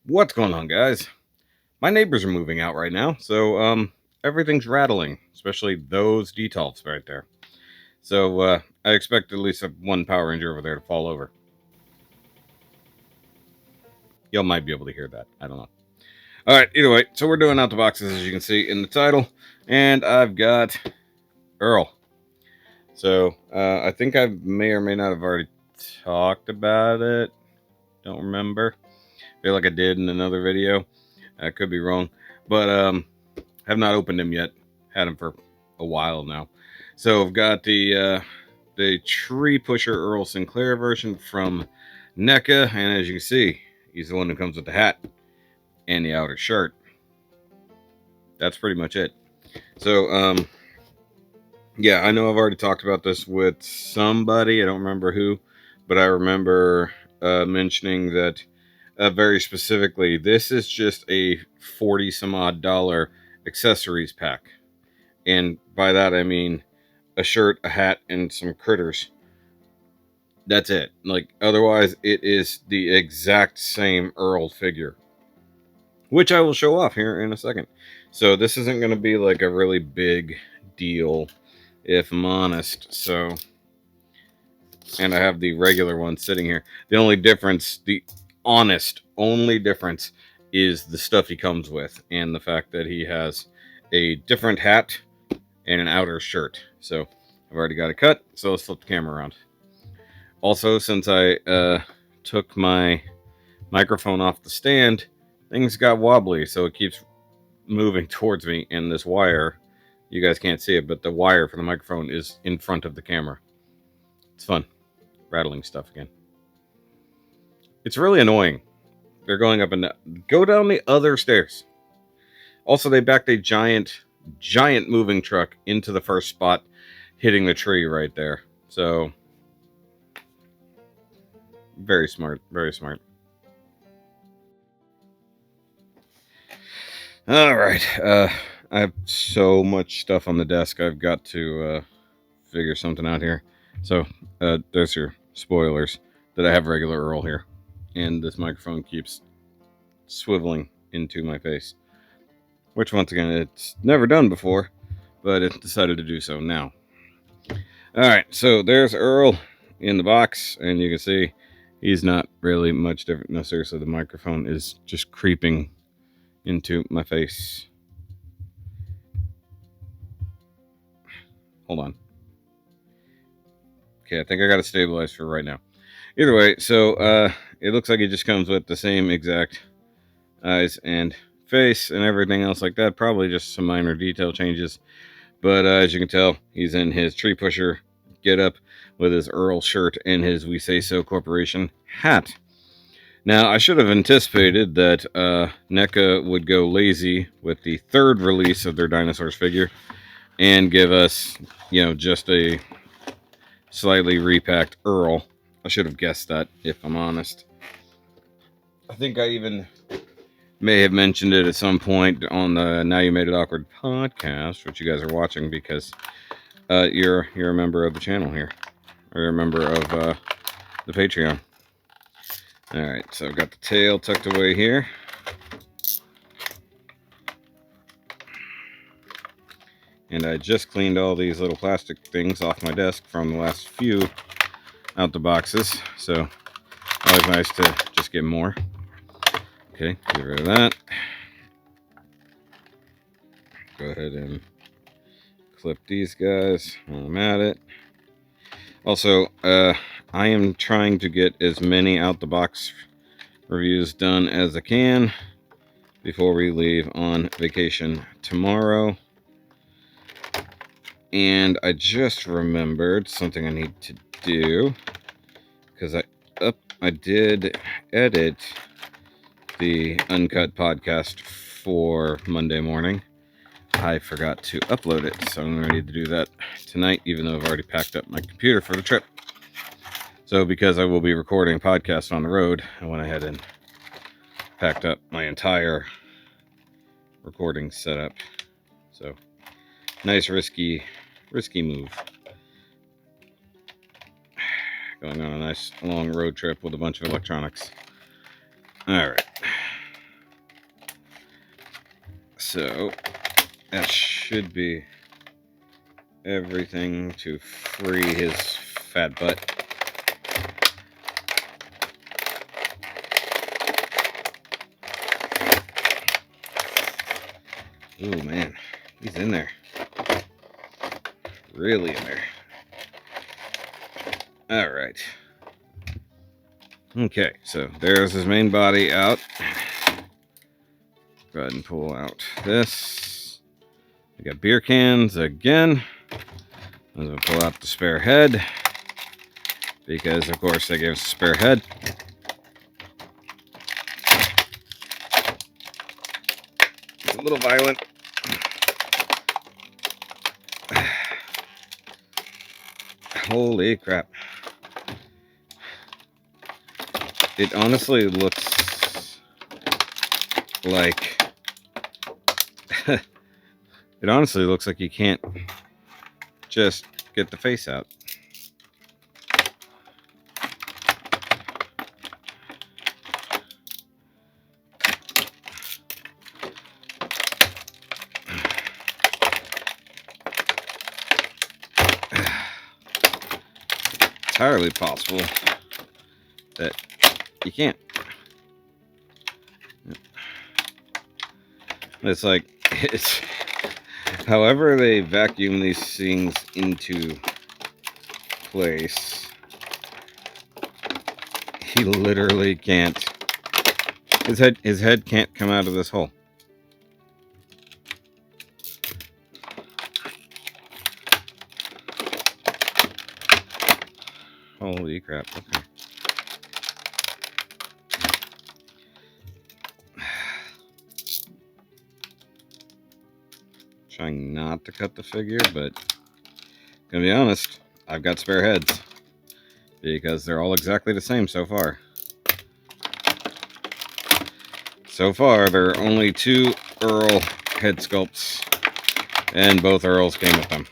What's going on, guys? My neighbors are moving out right now, so everything's rattling, especially those detolfs right there. So I expect at least one Power Ranger over there to fall over. Y'all might be able to hear that. I don't know. All right, either way, so we're doing out the boxes as you can see in the title, and I've got Earl. So I think I may or may not have already talked about it. Don't remember. Feel like I did in another video. I could be wrong, but have not opened him yet. Had him for a while now. So I've got the Tree Pusher Earl Sinclair version from Neca, and as you can see, he's the one who comes with the hat and the outer shirt. That's pretty much it. So yeah, I know I've already talked about this with somebody. I don't remember who, but I remember mentioning that very specifically, this is just a 40 some odd dollar accessories pack. And by that, I mean a shirt, a hat, and some critters. That's it. Like, otherwise, it is the exact same Earl figure, which I will show off here in a second. So this isn't going to be like a really big deal, if I'm honest. So, and I have the regular one sitting here. The only difference, the honest only difference, is the stuff he comes with and the fact that he has a different hat and an outer shirt. So I've already got it cut, so let's flip the camera around. Also, since I took my microphone off the stand, things got wobbly, so it keeps moving towards me, and this wire, you guys can't see it, but the wire for the microphone is in front of the camera. It's fun. Rattling stuff again. It's really annoying. They're going up and down. Go down the other stairs. Also, they backed a giant moving truck into the first spot, hitting the tree right there. So, very smart. Very smart. All right. I have so much stuff on the desk. I've got to figure something out here. So, there's your spoilers that I have regular Earl here. And this microphone keeps swiveling into my face. Which, once again, it's never done before, but it decided to do so now. Alright, so there's Earl in the box, and you can see he's not really much different. No, seriously, the microphone is just creeping into my face. Hold on. Okay, I think I got it stabilized for right now. Either way, so it looks like it just comes with the same exact eyes and face and everything else like that. Probably just some minor detail changes. But as you can tell, he's in his Tree Pusher get up with his Earl shirt and his We Say So Corporation hat. Now, I should have anticipated that NECA would go lazy with the third release of their Dinosaurs figure and give us, just a slightly repacked Earl. I should have guessed that, if I'm honest. I think I even may have mentioned it at some point on the Now You Made It Awkward podcast, which you guys are watching because you're a member of the channel here, or you're a member of the Patreon. All right, so I've got the tail tucked away here. And I just cleaned all these little plastic things off my desk from the last few out the boxes. So always nice to just get more. Okay, get rid of that. Go ahead and clip these guys while I'm at it. Also, I am trying to get as many out the box reviews done as I can before we leave on vacation tomorrow. And I just remembered something I need to do because I did edit the uncut podcast for Monday morning. I forgot to upload it, so I'm going to need to do that tonight, even though I've already packed up my computer for the trip. So because I will be recording podcasts on the road, I went ahead and packed up my entire recording setup. So nice risky move. Going on a nice long road trip with a bunch of electronics. All right. So that should be everything to free his fat butt. Ooh, man, he's in there. Really in there. All right. Okay, so there's his main body out. Go ahead and pull out this. We got beer cans again. I'm going to pull out the spare head, because of course they gave us a spare head. It's a little violent. Holy crap. It honestly looks like... it honestly looks like you can't just get the face out. Entirely possible that you can't. It's like, it's however they vacuum these things into place, he literally can't. His head can't come out of this hole. Holy crap. Okay. Trying not to cut the figure, but gonna be honest, I've got spare heads because they're all exactly the same so far. So far, there are only 2 Earl head sculpts, and both Earls came with them.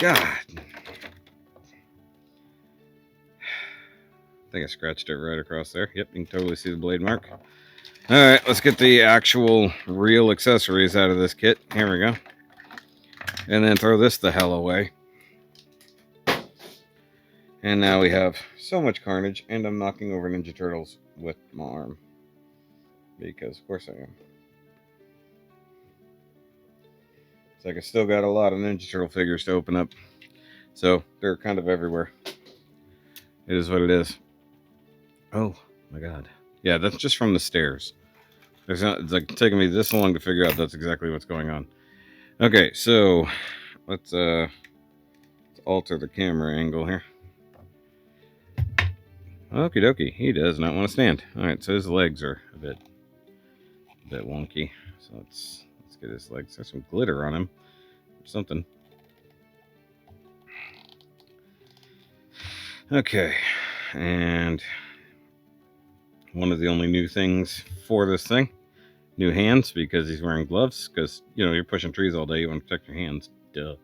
God. I think I scratched it right across there. Yep, you can totally see the blade mark. Alright, let's get the actual real accessories out of this kit. Here we go. And then throw this the hell away. And now we have so much carnage, and I'm knocking over Ninja Turtles with my arm. Because, of course I am. It's like I still got a lot of Ninja Turtle figures to open up. So, they're kind of everywhere. It is what it is. Oh, my God. Yeah, that's just from the stairs. It's like taking me this long to figure out that's exactly what's going on. Okay, so let's alter the camera angle here. Okie dokie, he does not want to stand. Alright, so his legs are a bit wonky. So let's get his legs. There's some glitter on him. Or something. Okay, and one of the only new things for this thing, new hands, because he's wearing gloves, because, you know, you're pushing trees all day, you want to protect your hands. Duh.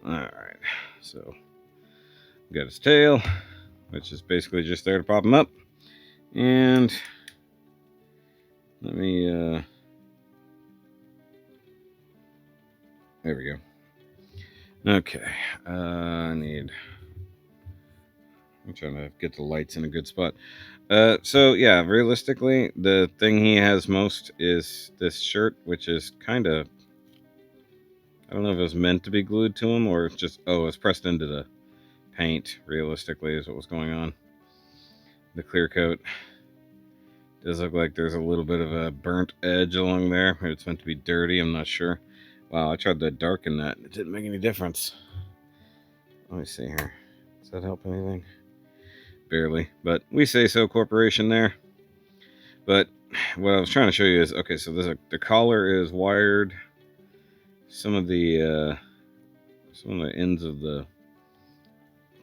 Alright, so we got his tail, which is basically just there to prop him up. And let me, there we go. Okay, I'm trying to get the lights in a good spot. So yeah, realistically, the thing he has most is this shirt, which is kind of, I don't know if it was meant to be glued to him or just, oh, it's pressed into the paint, realistically, is what was going on. The clear coat does look like there's a little bit of a burnt edge along there. Maybe it's meant to be dirty, I'm not sure. Wow, I tried to darken that. It didn't make any difference. Let me see here. Does that help anything? Barely. But we say so corporation there. But what I was trying to show you is, okay, so the collar is wired. Some of the ends of the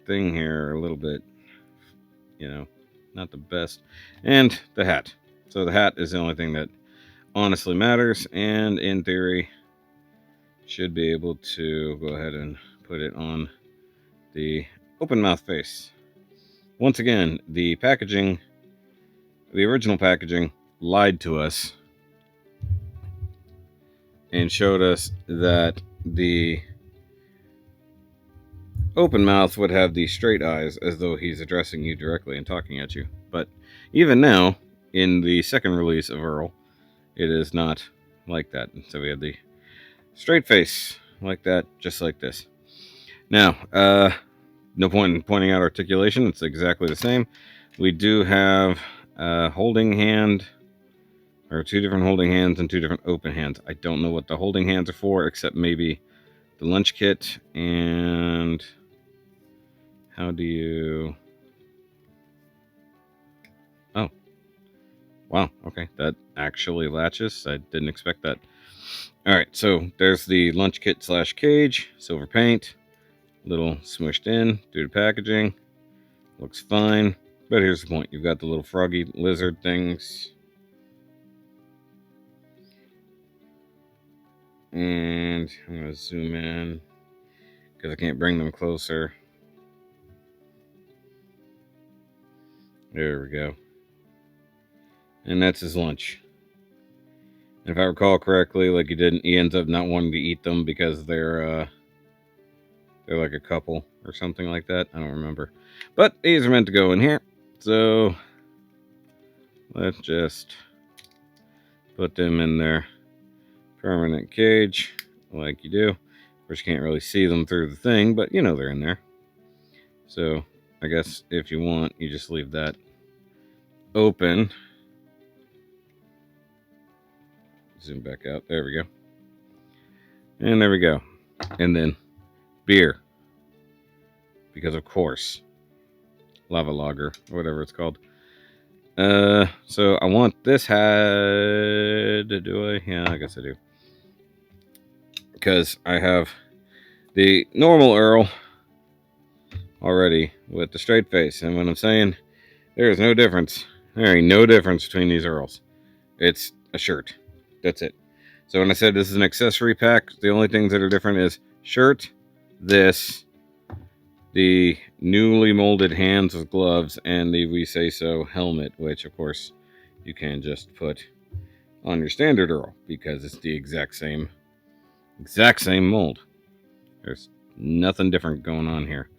thing here are a little bit, you know, not the best. And the hat. So the hat is the only thing that honestly matters, and in theory should be able to go ahead and put it on the open mouth face. Once again, the packaging, the original packaging, lied to us and showed us that the open mouth would have the straight eyes as though he's addressing you directly and talking at you. But even now, in the second release of Earl, it is not like that. So we have the straight face like that, just like this. Now, no point in pointing out articulation. It's exactly the same. We do have a holding hand, or two different holding hands and two different open hands. I don't know what the holding hands are for, except maybe the lunch kit and how do you... Oh. Wow, okay. That actually latches. I didn't expect that. Alright, so there's the lunch kit / cage, silver paint, little smushed in due to packaging. Looks fine. But here's the point. You've got the little froggy lizard things. And I'm going to zoom in because I can't bring them closer. There we go. And that's his lunch. And if I recall correctly, like he ends up not wanting to eat them because they're like a couple or something like that. I don't remember. But these are meant to go in here. So let's just put them in their permanent cage like you do. Of course, you can't really see them through the thing, but you know they're in there. So I guess if you want, you just leave that open. Zoom back out. There we go. And there we go. And then beer. Because of course. Lava lager, or whatever it's called. So I want this head. Do I? Yeah, I guess I do. Because I have the normal Earl already with the straight face. And when I'm saying there is no difference, there ain't no difference between these Earls. It's a shirt. That's it. So when I said this is an accessory pack, the only things that are different is shirt, this, the newly molded hands with gloves, and the We Say So helmet, which of course you can just put on your standard Earl because it's the exact same mold. There's nothing different going on here.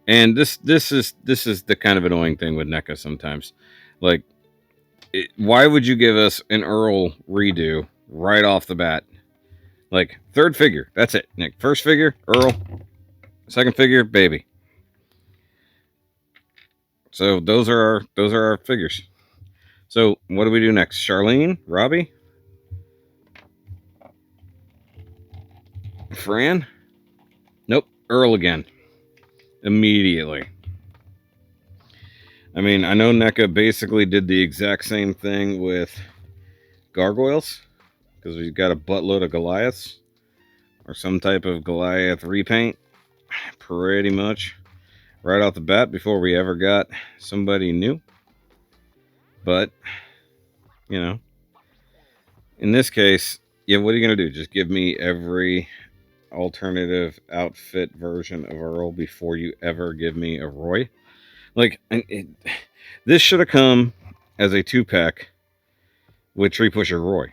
And this is the kind of annoying thing with NECA sometimes. Like, why would you give us an Earl redo right off the bat? Like, third figure, that's it, Nick. First figure, Earl. Second figure, baby. So those are our figures. So what do we do next? Charlene? Robbie? Fran? Nope. Earl again. Immediately. I mean, I know NECA basically did the exact same thing with gargoyles, because we've got a buttload of Goliaths, or some type of Goliath repaint, pretty much, right off the bat before we ever got somebody new. But, you know, in this case, yeah, what are you going to do? Just give me every alternative outfit version of Earl before you ever give me a Roy? Like, this should have come as a 2-pack with Tree Pusher Roy.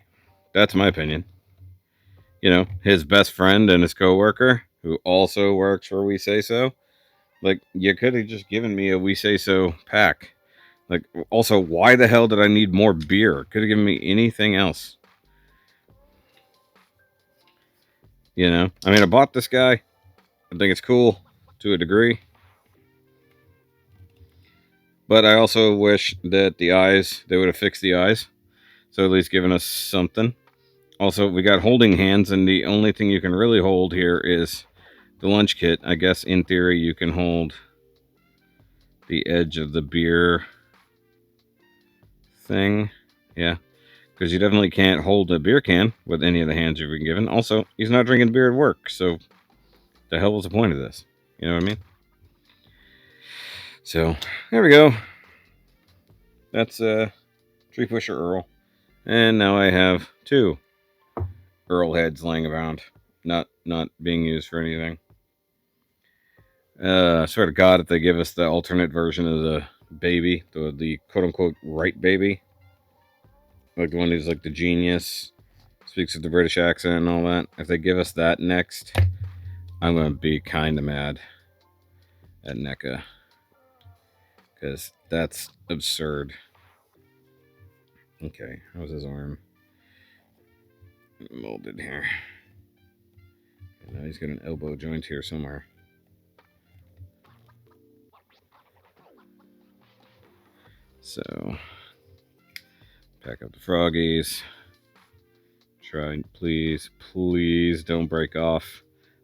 That's my opinion. You know, his best friend and his coworker, who also works for We Say So. Like, you could have just given me a We Say So pack. Like, also, why the hell did I need more beer? Could have given me anything else. You know? I mean, I bought this guy. I think it's cool to a degree. But I also wish that they would have fixed the eyes. So at least given us something. Also, we got holding hands, and the only thing you can really hold here is the lunch kit. I guess in theory you can hold the edge of the beer thing. Yeah. Because you definitely can't hold a beer can with any of the hands you've been given. Also, he's not drinking beer at work, so the hell was the point of this? You know what I mean? So, there we go. That's Tree Pusher Earl. And now I have 2 Earl heads laying around, not being used for anything. I swear to God, if they give us the alternate version of the baby, the quote unquote right baby, like the one who's like the genius, speaks with the British accent and all that, if they give us that next, I'm gonna be kind of mad at Neca because that's absurd. Okay, how's his arm molded here? Now he's got an elbow joint here somewhere. So, pack up the froggies. Try, please, please don't break off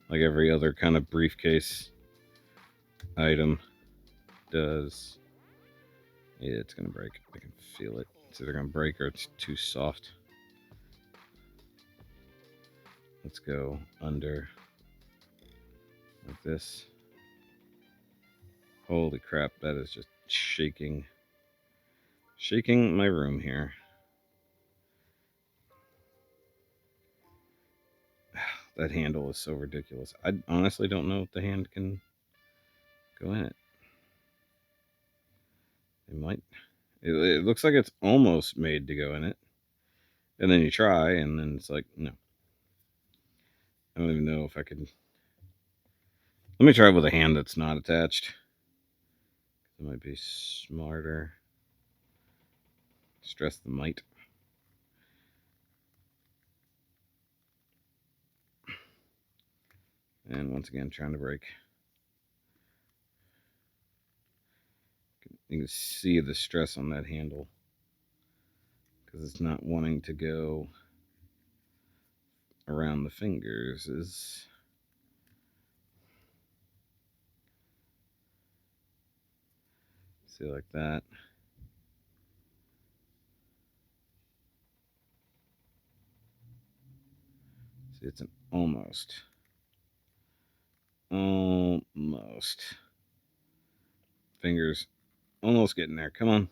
like every other kind of briefcase item does. Yeah, it's gonna break. I can feel it. It's either gonna break or it's too soft. Let's go under like this. Holy crap, that is just shaking my room here. That handle is so ridiculous. I honestly don't know if the hand can go in it. It might. It looks like it's almost made to go in it. And then you try, and then it's like, no. I don't even know if I can. Let me try it with a hand that's not attached. It might be smarter. Stress the might. And once again, trying to break. You can see the stress on that handle because it's not wanting to go around the fingers. See, like that. See, it's an almost. Fingers almost getting there. Come on.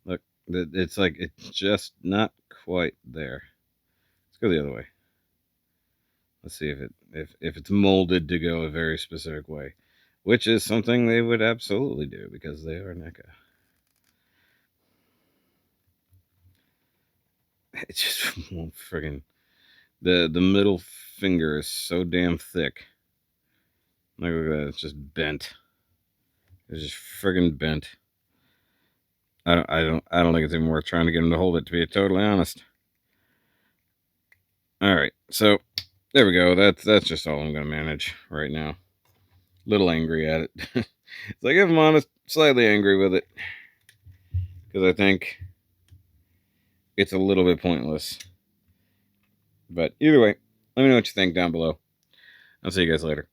Look, it's like it's just not quite there. Let's go the other way. Let's see if it's molded to go a very specific way, which is something they would absolutely do because they are NECA. It just won't friggin' the middle finger is so damn thick. Like, look at that, it's just bent. It's just friggin' bent. I don't think it's even worth trying to get him to hold it, to be totally honest. All right, so there we go. That's just all I'm gonna manage right now. Little angry at it. It's like, if I'm honest, slightly angry with it because I think it's a little bit pointless. But either way, let me know what you think down below. I'll see you guys later.